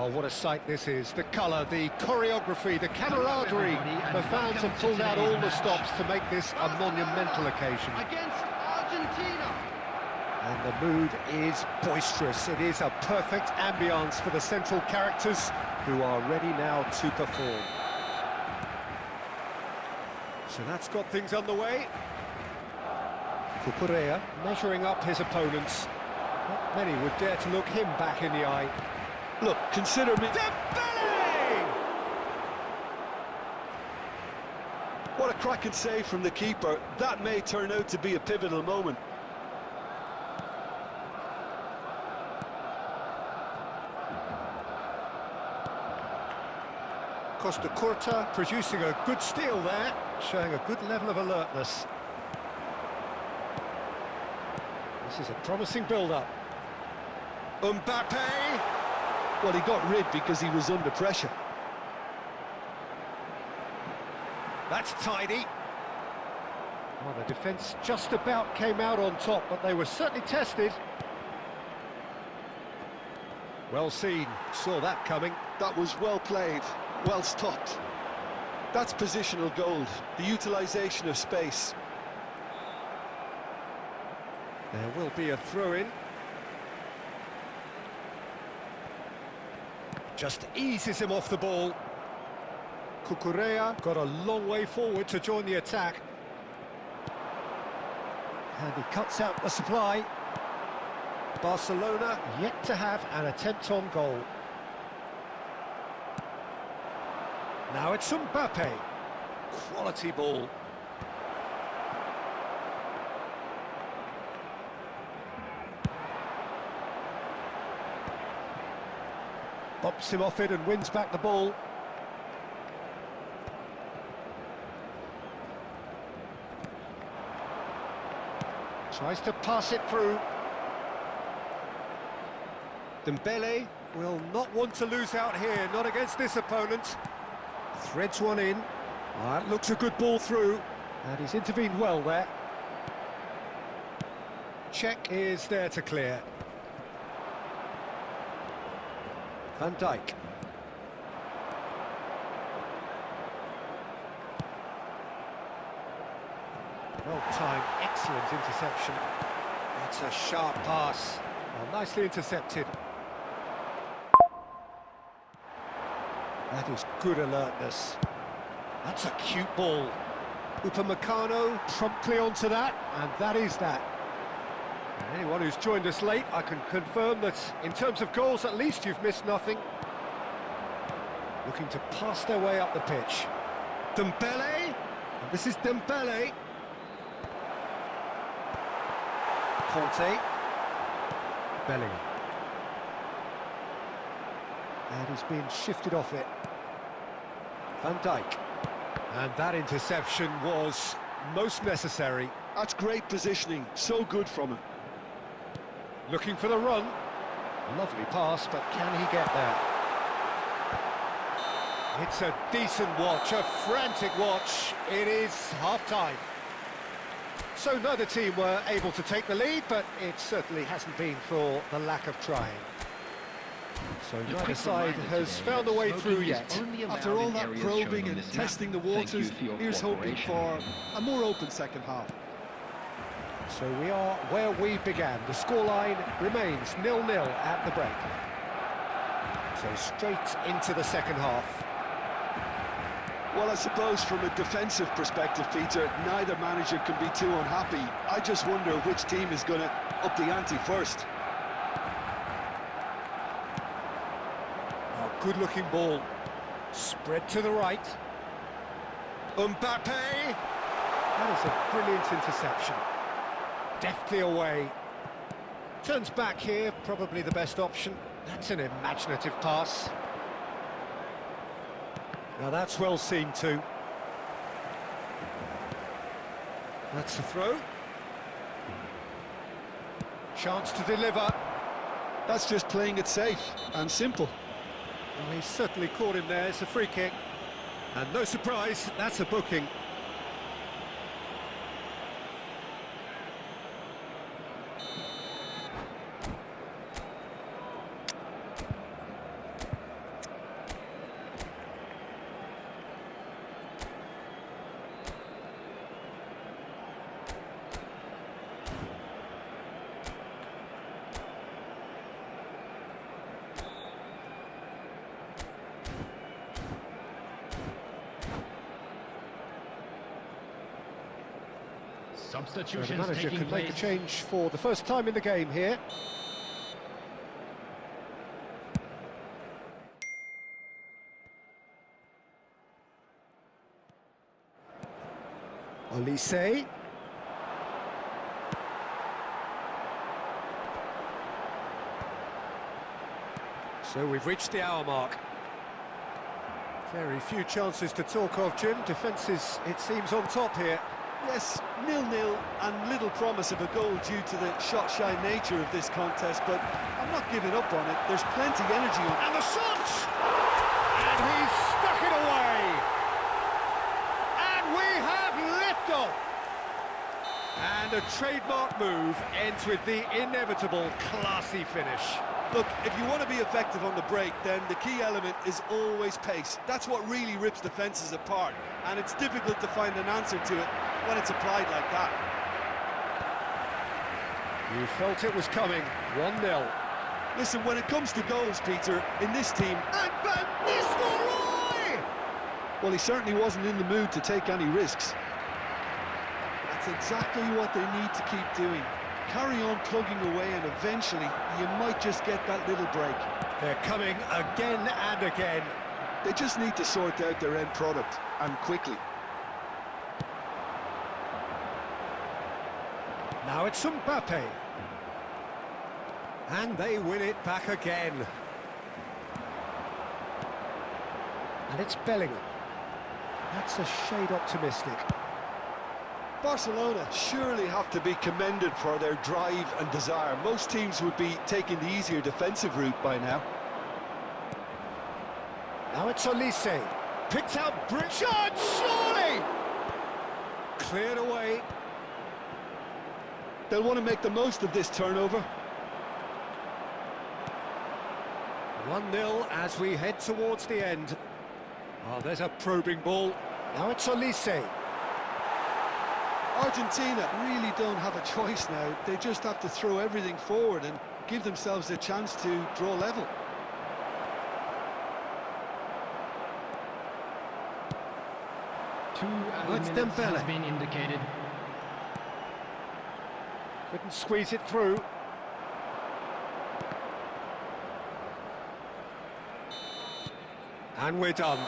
Oh, what a sight this is. The colour, the choreography, the camaraderie. The fans have pulled out all the stops to make this a monumental occasion. Against Argentina. And the mood is boisterous. It is a perfect ambience for the central characters who are ready now to perform. So that's got things underway. Cucurella measuring up his opponents. Not many would dare to look him back in the eye. Look, consider me... Dembele! What a cracking save from the keeper. That may turn out to be a pivotal moment. Costa Curta producing a good steal there, showing a good level of alertness. This is a promising build-up. Mbappe! Well, he got rid because he was under pressure. That's tidy. Well, the defence just about came out on top, but they were certainly tested. Well seen, saw that coming. That was well played, well stopped. That's positional gold, the utilisation of space. There will be a throw-in. Just eases him off the ball. Cucurella got a long way forward to join the attack. And he cuts out the supply. Barcelona yet to have an attempt on goal. Now it's Mbappe. Quality ball. Bops him off it and wins back the ball. Tries to pass it through. Dembele will not want to lose out here, not against this opponent. Threads one in. That looks a good ball through. And he's intervened well there. Check is there to clear. Van Dijk. Well-timed, excellent interception. It's a sharp pass. Well, nicely intercepted. That is good alertness. That's a cute ball. Upamecano promptly onto that, and that is that. Anyone who's joined us late, I can confirm that in terms of goals, at least you've missed nothing. Looking to pass their way up the pitch. Dembele! And this is Dembele. Conte. Bellingham. And he's been shifted off it. Van Dijk. And that interception was most necessary. That's great positioning, so good from him. Looking for the run. Lovely pass, but can he get there? It's a decent watch, a frantic watch. It is half-time. So neither team were able to take the lead, but it certainly hasn't been for the lack of trying. So neither side has found a way through yet. After all that probing and testing the waters, here's hoping for a more open second half. So we are where we began. The scoreline remains 0-0 at the break. So straight into the second half. Well, I suppose from a defensive perspective, Peter, neither manager can be too unhappy. I just wonder which team is going to up the ante first. Oh, good-looking ball. Spread to the right. Mbappe! That is a brilliant interception. Deftly away. Turns back here, probably the best option. That's an imaginative pass. Now that's well seen too. That's the throw. Chance to deliver. That's just playing it safe and simple. Well, he's certainly caught him there. It's a free kick. And no surprise, that's a booking. So the Substitutions manager taking can make a place. change for the first time in the game here. Olise. So we've reached the hour mark. Very few chances to talk of, Jim. Defence is, it seems, on top here. Yes, 0-0 and little promise of a goal due to the shot-shy nature of this contest, but I'm not giving up on it. There's plenty energy on. And the shot! And he's stuck it away! And we have liftoff! And a trademark move ends with the inevitable classy finish. Look, if you want to be effective on the break, then the key element is always pace. That's what really rips defences apart, and it's difficult to find an answer to it when it's applied like that. You felt it was coming. 1-0. Listen, when it comes to goals, Peter, in this team... And Van Nistelrooy! Well, he certainly wasn't in the mood to take any risks. That's exactly what they need to keep doing. Carry on plugging away, and eventually you might just get that little break. They're coming again and again. They just need to sort out their end product, and quickly. Now it's Mbappe. And they win it back again. And it's Bellingham. That's a shade optimistic. Barcelona surely have to be commended for their drive and desire. Most teams would be taking the easier defensive route by now. Now it's Olise. Picked out Shot, surely! Cleared away. They'll want to make the most of this turnover. 1-0 as we head towards the end. Oh, there's a probing ball. Now it's Olise. Argentina really don't have a choice now. They just have to throw everything forward and give themselves a chance to draw level. Two That's minutes has Dembele. been indicated. Couldn't squeeze it through. And we're done.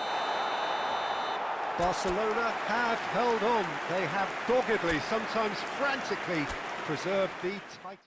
Barcelona have held on. They have doggedly, sometimes frantically, preserved the title.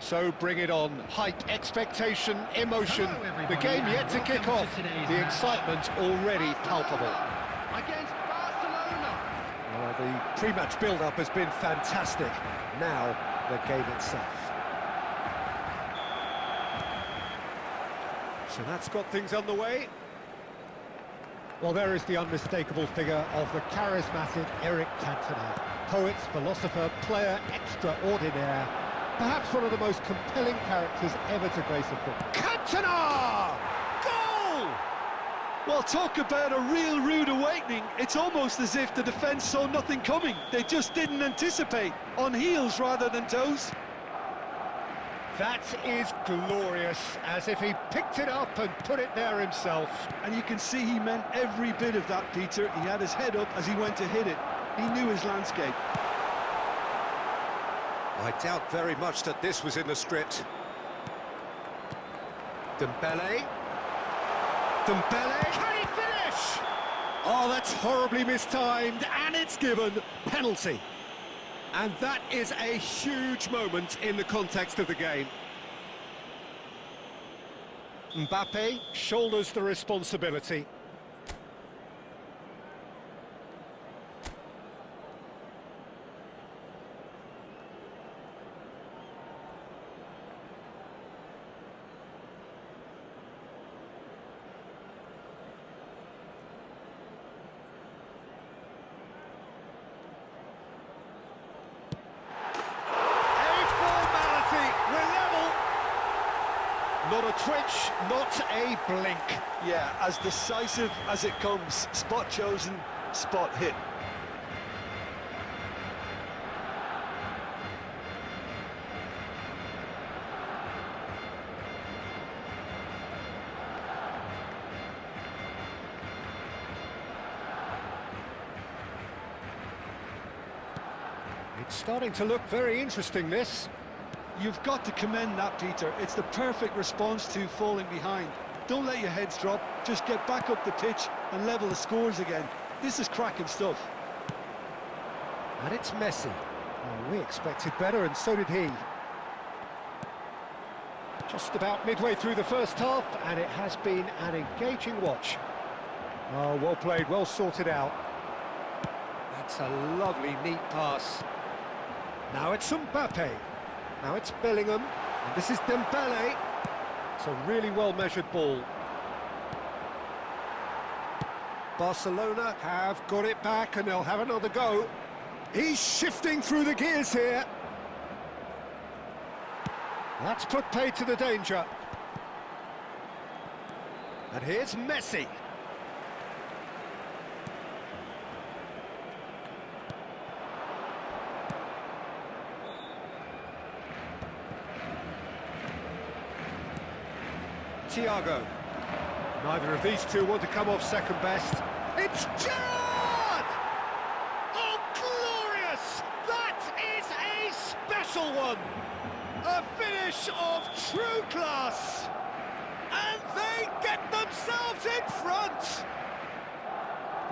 So bring it on. Hype, expectation, emotion. Hello, The everybody, game yet and to kick welcome off. to today's The match. excitement already palpable. Against Barcelona. Well, the pre-match build-up has been fantastic. Now, the game itself. So that's got things underway. Well, there is the unmistakable figure of the charismatic Eric Cantona. Poet, philosopher, player extraordinaire. Perhaps one of the most compelling characters ever to grace a football. Cantona! Goal! Well, talk about a real rude awakening. It's almost as if the defence saw nothing coming. They just didn't anticipate. On heels rather than toes. That is glorious, as if he picked it up and put it there himself. And you can see he meant every bit of that, Peter. He had his head up as he went to hit it. He knew his landscape. I doubt very much that this was in the script. Dembele. Dembele. Can he finish? Oh, that's horribly mistimed, and it's given penalty. And that is a huge moment in the context of the game. Mbappe shoulders the responsibility. Not a twitch, not a blink. Yeah, as decisive as it comes. Spot chosen, spot hit. It's starting to look very interesting, this. You've got to commend that, Peter. It's the perfect response to falling behind. Don't let your heads drop, just get back up the pitch and level the scores again. This is cracking stuff. And it's Messi. Well, we expected better, and so did he. Just about midway through the first half, and it has been an engaging watch. Oh, well played, well sorted out. That's a lovely, neat pass. Now it's Mbappe. Now it's Bellingham, and this is Dembele. It's a really well-measured ball. Barcelona have got it back, and they'll have another go. He's shifting through the gears here. That's put paid to the danger. And here's Messi. Thiago. Neither of these two want to come off second best. It's Gerrard! Oh, glorious! That is a special one! A finish of true class! And they get themselves in front!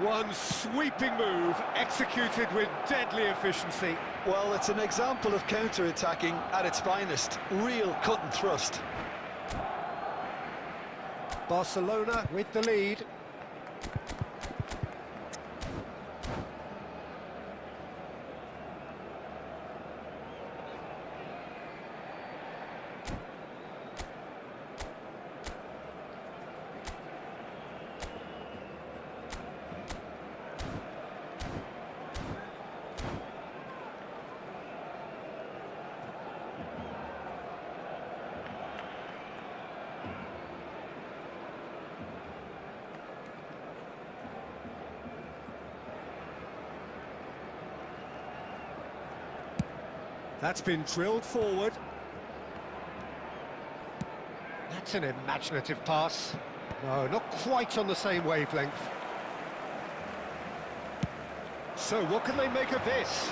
One sweeping move, executed with deadly efficiency. Well, it's an example of counter-attacking at its finest. Real cut and thrust. Barcelona with the lead. That's been drilled forward. That's an imaginative pass. No, not quite on the same wavelength. So what can they make of this?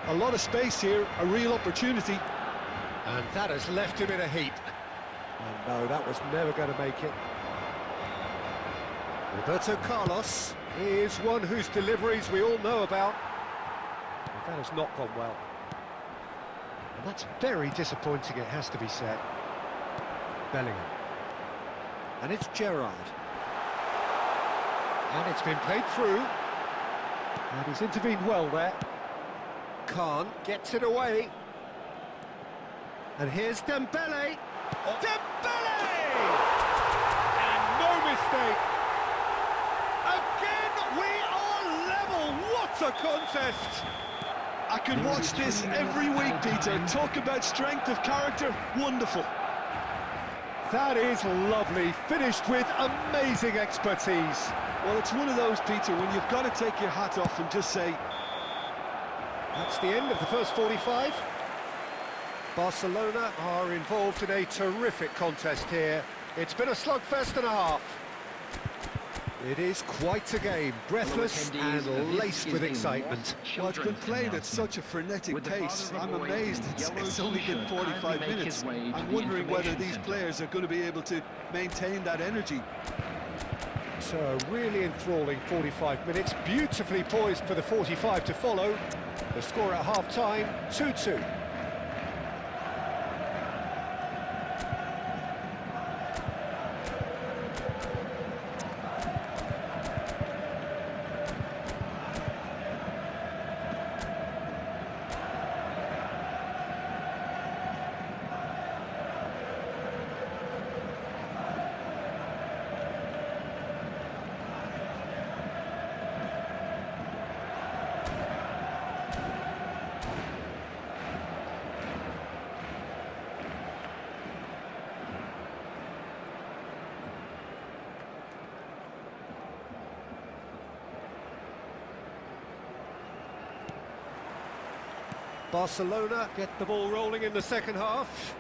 A lot of space here, a real opportunity. And that has left him in a heap. And no, that was never going to make it. Roberto Carlos is one whose deliveries we all know about. That has not gone well. And that's very disappointing, it has to be said. Bellingham. And it's Gerrard. And it's been played through. And he's intervened well there. Khan gets it away. And here's Dembele. Oh. Dembele! And no mistake. Again, we are level. What a contest! I could watch this every week, Peter. Talk about strength of character. Wonderful. That is lovely. Finished with amazing expertise. Well, it's one of those, Peter, when you've got to take your hat off and just say... That's the end of the first 45. Barcelona are involved in a terrific contest here. It's been a slugfest and a half. It is quite a game, breathless and laced with excitement. Well, it's been played at such a frenetic pace. I'm amazed it's only been 45 minutes. I'm wondering whether these players are going to be able to maintain that energy. So a really enthralling 45 minutes, beautifully poised for the 45 to follow. The score at half-time, 2-2. Barcelona get the ball rolling in the second half.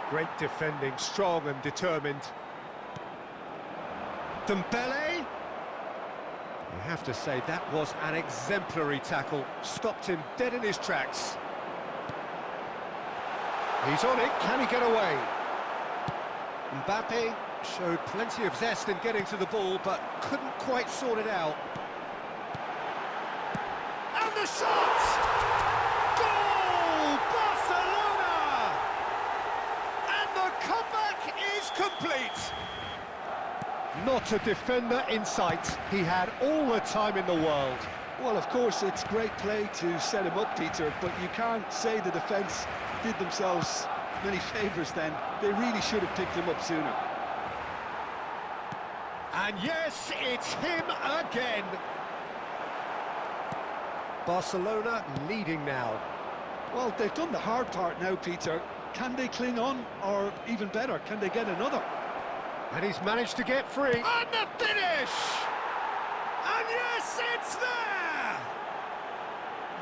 Great defending, strong and determined. Dembele. You have to say that was an exemplary tackle. Stopped him dead in his tracks. He's on it, can he get away? Mbappe showed plenty of zest in getting to the ball, but couldn't quite sort it out. And the shot! Goal! Barcelona! And the comeback is complete. Not a defender in sight. He had all the time in the world. Well, of course, it's great play to set him up, Peter, but you can't say the defence did themselves many favours then. They really should have picked him up sooner. And yes, it's him again. Barcelona leading now. Well, they've done the hard part now, Peter. Can they cling on, or even better, can they get another? And he's managed to get free. And the finish! And yes, it's there!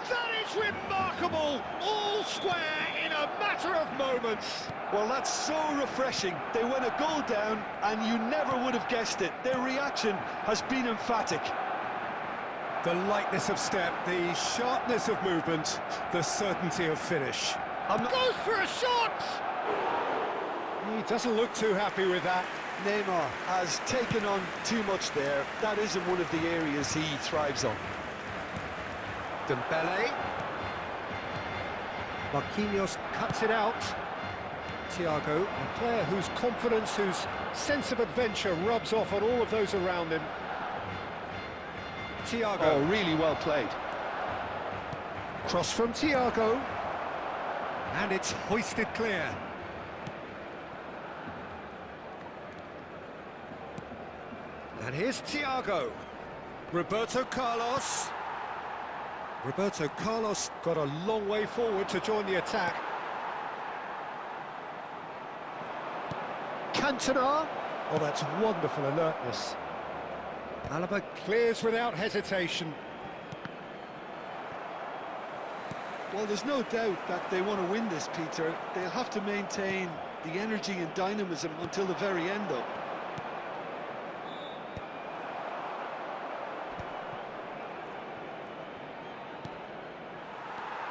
That is remarkable! All square in a matter of moments. Well, that's so refreshing. They went a goal down, and you never would have guessed it. Their reaction has been emphatic. The lightness of step, the sharpness of movement, the certainty of finish. Goes for a shot! He doesn't look too happy with that. Neymar has taken on too much there. That isn't one of the areas he thrives on. Dembele. Marquinhos cuts it out. Thiago, a player whose confidence, whose sense of adventure rubs off on all of those around him. Thiago. Oh, really well played. Cross from Thiago. And it's hoisted clear. And here's Thiago. Roberto Carlos. Roberto Carlos got a long way forward to join the attack. Cantona. Oh, that's wonderful alertness. Alaba clears without hesitation. Well, there's no doubt that they want to win this, Peter. They'll have to maintain the energy and dynamism until the very end, though.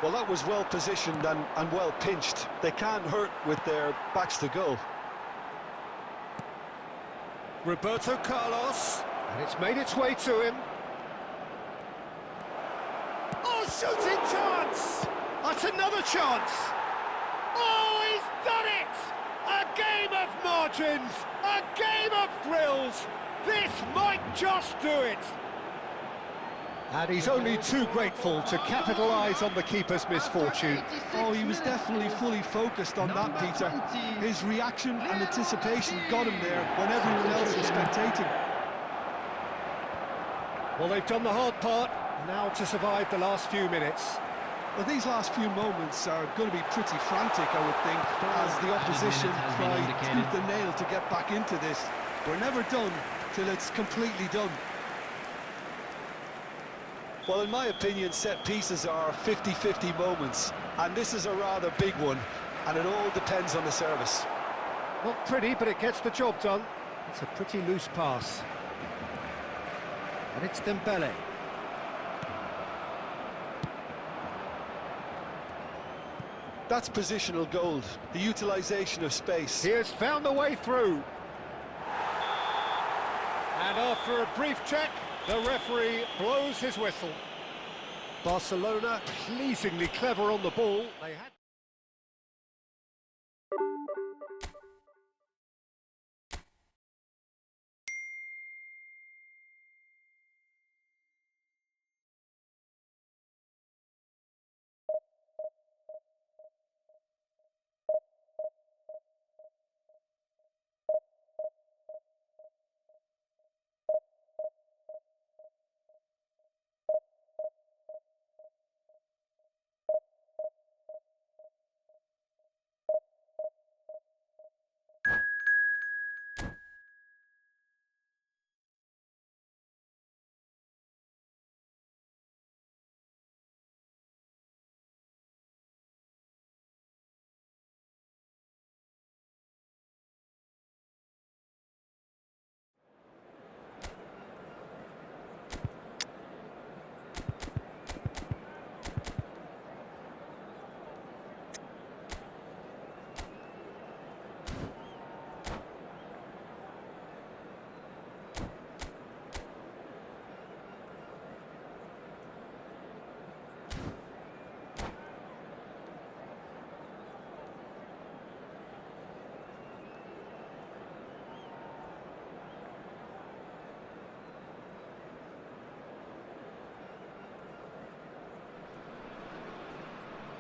Well, that was well positioned and well pinched. They can't hurt with their backs to goal. Roberto Carlos, and it's made its way to him. Oh, shooting chance! That's another chance! Oh, he's done it! A game of margins! A game of thrills! This might just do it! And he's only too grateful to capitalise on the keeper's misfortune. Oh, he was definitely fully focused on that, Peter. His reaction and anticipation got him there when everyone else was spectating. Well, they've done the hard part, now to survive the last few minutes. Well, these last few moments are going to be pretty frantic, I would think, as the opposition try tooth and nail to get back into this. We're never done till it's completely done. Well, in my opinion, set pieces are 50-50 moments, and this is a rather big one, and it all depends on the service. Not pretty, but it gets the job done. It's a pretty loose pass. And it's Dembele. That's positional gold, the utilisation of space. He has found the way through. And after a brief check, the referee blows his whistle. Barcelona pleasingly clever on the ball. They had...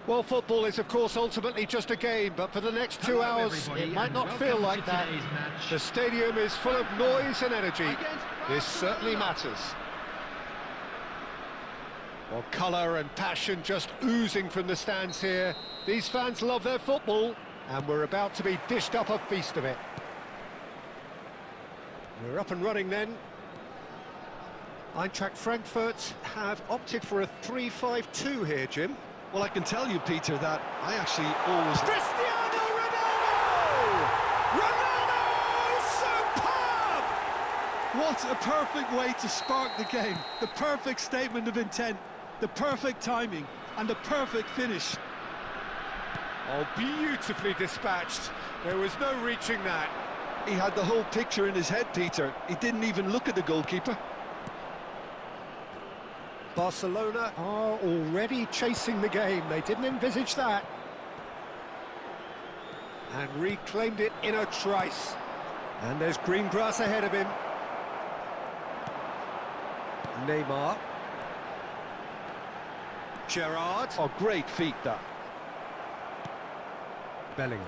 Well, football is, of course, ultimately just a game, but for the next 2 hours, it might not feel like that. The stadium is full of noise and energy. This certainly matters. Well, colour and passion just oozing from the stands here. These fans love their football, and we're about to be dished up a feast of it. We're up and running then. Eintracht Frankfurt have opted for a 3-5-2 here, Jim. Well, I can tell you, Peter, that I actually always... Cristiano Ronaldo! Ronaldo, superb! What a perfect way to spark the game. The perfect statement of intent, the perfect timing, and the perfect finish. Oh, beautifully dispatched. There was no reaching that. He had the whole picture in his head, Peter. He didn't even look at the goalkeeper. Barcelona are already chasing the game. They didn't envisage that. And reclaimed it in a trice. And there's green grass ahead of him. Neymar. Gerrard. Oh, great feat, that. Bellingham.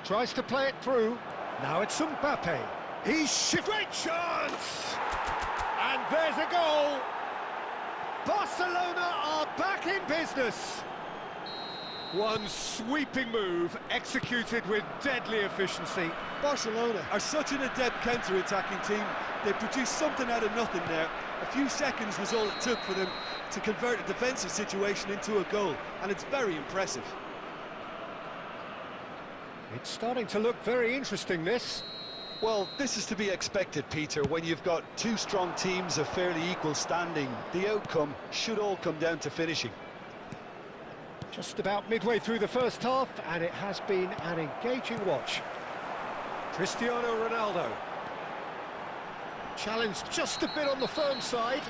Tries to play it through. Now it's Mbappe. He's great chance! And there's a goal! Barcelona are back in business! One sweeping move, executed with deadly efficiency. Barcelona are such an adept counter-attacking team. They produced something out of nothing there. A few seconds was all it took for them to convert a defensive situation into a goal, and it's very impressive. It's starting to look very interesting, this. Well, this is to be expected, Peter, when you've got two strong teams of fairly equal standing. The outcome should all come down to finishing. Just about midway through the first half, and it has been an engaging watch. Cristiano Ronaldo. Challenged just a bit on the firm side.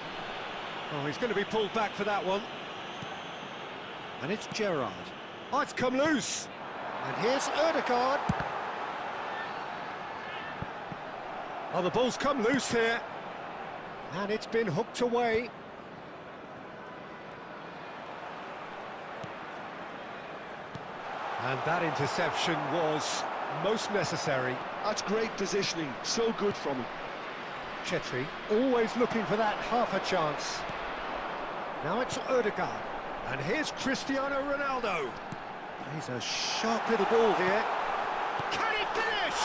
Oh, he's going to be pulled back for that one. And it's Gerrard. Oh, it's come loose. And here's Ødegaard. Oh, the ball's come loose here. And it's been hooked away. And that interception was most necessary. That's great positioning, so good from him. Chetri always looking for that half a chance. Now it's Ødegaard. And here's Cristiano Ronaldo. He's a sharp little ball here. Can he finish?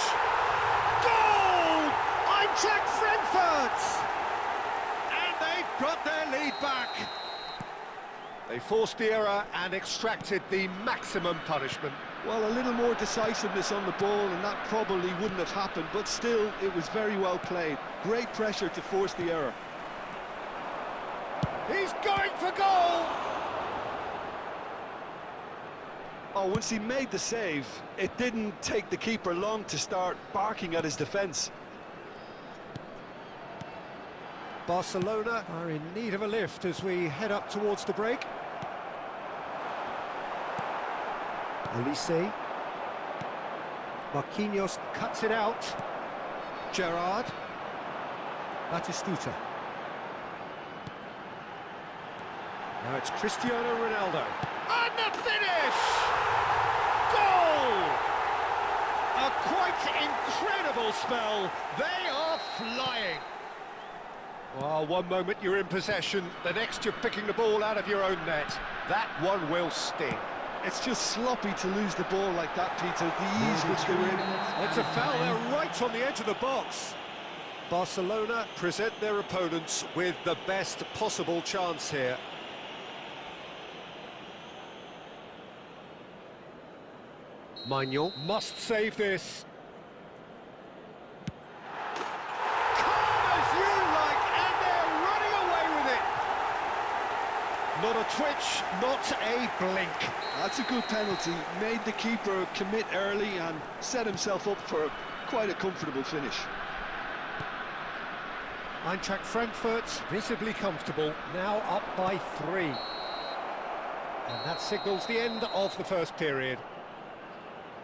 Goal! Eintracht Frankfurt! And they've got their lead back. They forced the error and extracted the maximum punishment. Well, a little more decisiveness on the ball and that probably wouldn't have happened, but still, it was very well played. Great pressure to force the error. He's going for goal! Oh, once he made the save, it didn't take the keeper long to start barking at his defence. Barcelona are in need of a lift as we head up towards the break. Olise. Marquinhos cuts it out. Gerrard. Batistuta. Now it's Cristiano Ronaldo. And the finish! Goal! A quite incredible spell. They are flying. Well, one moment you're in possession, the next you're picking the ball out of your own net. That one will sting. It's just sloppy to lose the ball like that, Peter. The ease which they were in. It's a foul there right on the edge of the box. Barcelona present their opponents with the best possible chance here. Maignan must save this. Not a twitch, not a blink. That's a good penalty. Made the keeper commit early and set himself up for quite a comfortable finish. Eintracht Frankfurt visibly comfortable, now up by 3. And that signals the end of the first period.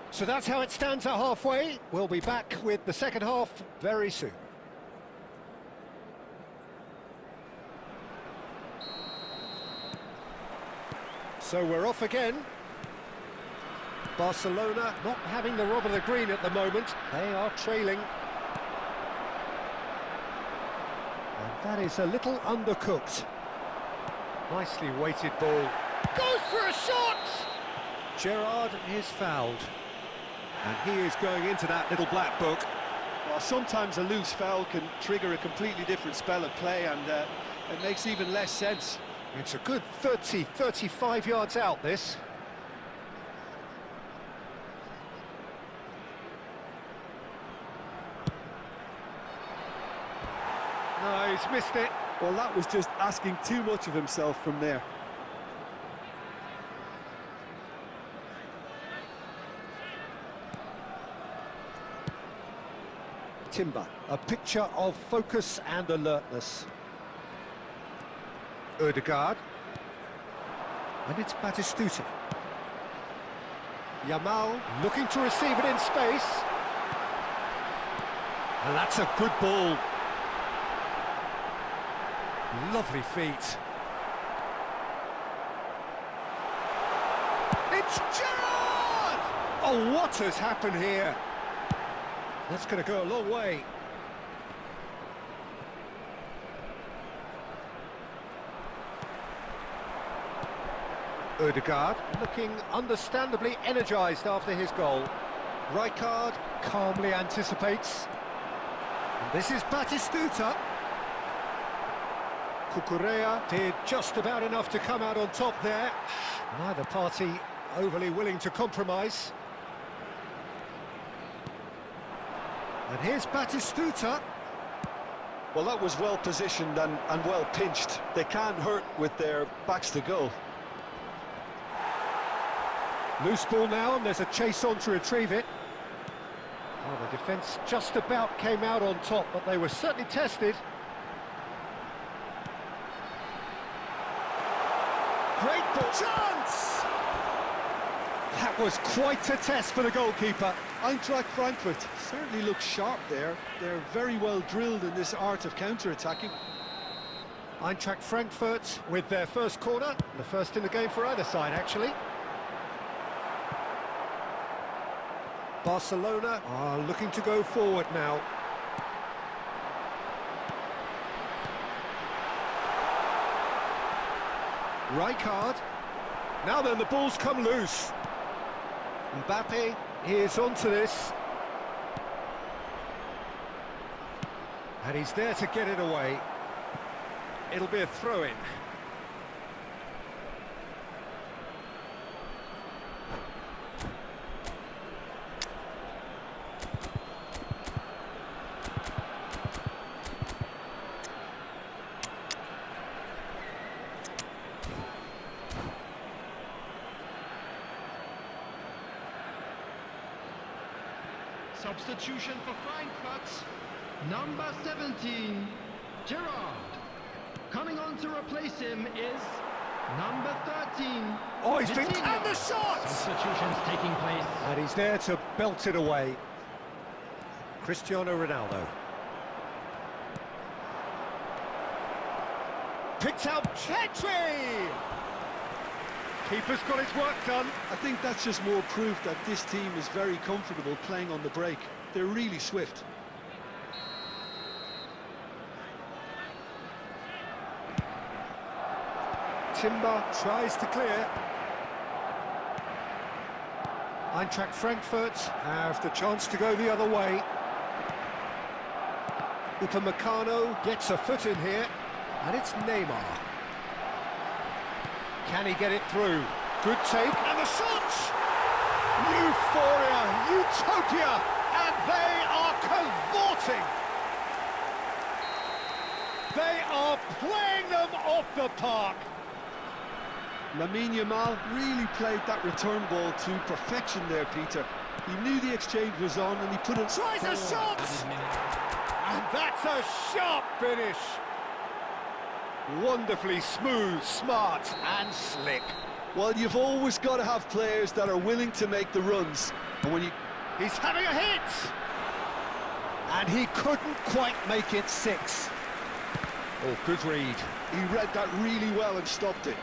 So that's how it stands at halfway. We'll be back with the second half very soon. So we're off again. Barcelona not having the rub of the green at the moment. They are trailing. And that is a little undercooked. Nicely weighted ball. Goes for a shot! Gerrard is fouled. And he is going into that little black book. Well, sometimes a loose foul can trigger a completely different spell of play, and it makes even less sense. It's a good 30, 35 yards out, this. No, he's missed it. Well, that was just asking too much of himself from there. Timber, a picture of focus and alertness. Ødegaard. And it's Batistuta. Yamal looking to receive it in space. And that's a good ball. Lovely feet. It's Gerrard! Oh, what has happened here? That's going to go a long way. Ødegaard looking understandably energised after his goal. Rijkaard calmly anticipates. And this is Batistuta. Cucurella did just about enough to come out on top there. Neither party overly willing to compromise. And here's Batistuta. Well, that was well positioned and well pinched. They can't hurt with their backs to goal. Loose ball now, and there's a chase on to retrieve it. Well, the defence just about came out on top, but they were certainly tested. Great ball. Chance! That was quite a test for the goalkeeper. Eintracht Frankfurt certainly looks sharp there. They're very well drilled in this art of counter-attacking. Eintracht Frankfurt with their first corner, the first in the game for either side, actually. Barcelona are looking to go forward now. Rijkaard. Now then, the ball's come loose. Mbappe is onto this. And he's there to get it away. It'll be a throw-in. Substitution for Frankfurt. Number 17, Gerard. Coming on to replace him is number 13. Oh, he's been... Vitinha. And the shot! Substitutions taking place. And he's there to belt it away. Cristiano Ronaldo. Picks out Chetri! Keeper's got his work done. I think that's just more proof that this team is very comfortable playing on the break. They're really swift. Timber tries to clear. Eintracht Frankfurt have the chance to go the other way. Upamecano gets a foot in here, and it's Neymar. Can he get it through? Good take, and the shot! Euphoria, utopia, and they are cavorting. They are playing them off the park. Lamine Yamal really played that return ball to perfection there, Peter. He knew the exchange was on and he put it... Tries a shot! And that's a sharp finish. Wonderfully smooth, smart and slick. Well, you've always got to have players that are willing to make the runs. And when you... He's having a hit! And he couldn't quite make it 6. Oh, good read. He read that really well and stopped it.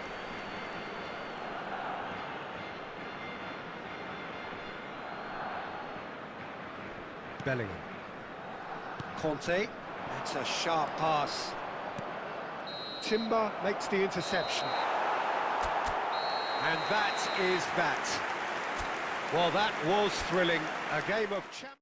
Bellingham. Conte, that's a sharp pass. Timber makes the interception. And that is that. Well, that was thrilling. A game of champions.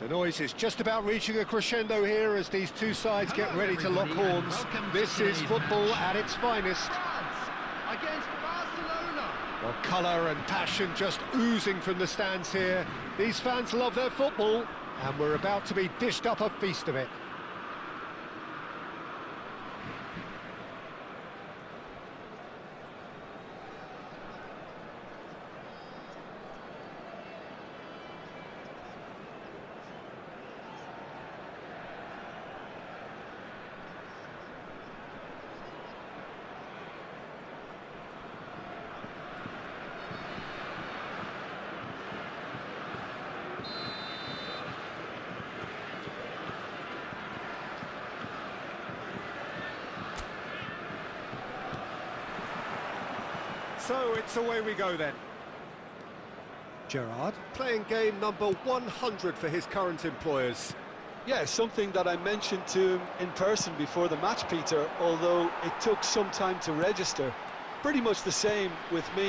The noise is just about reaching a crescendo here as these two sides get Hello, ready to lock everybody, and horns. welcome to This is today's football match. at its finest. France against Barcelona. Well, colour and passion just oozing from the stands here. These fans love their football, and we're about to be dished up a feast of it. So it's away we go then. Gerrard playing game number 100 for his current employers. Yeah, something that I mentioned to him in person before the match, Peter, although it took some time to register. Pretty much the same with me.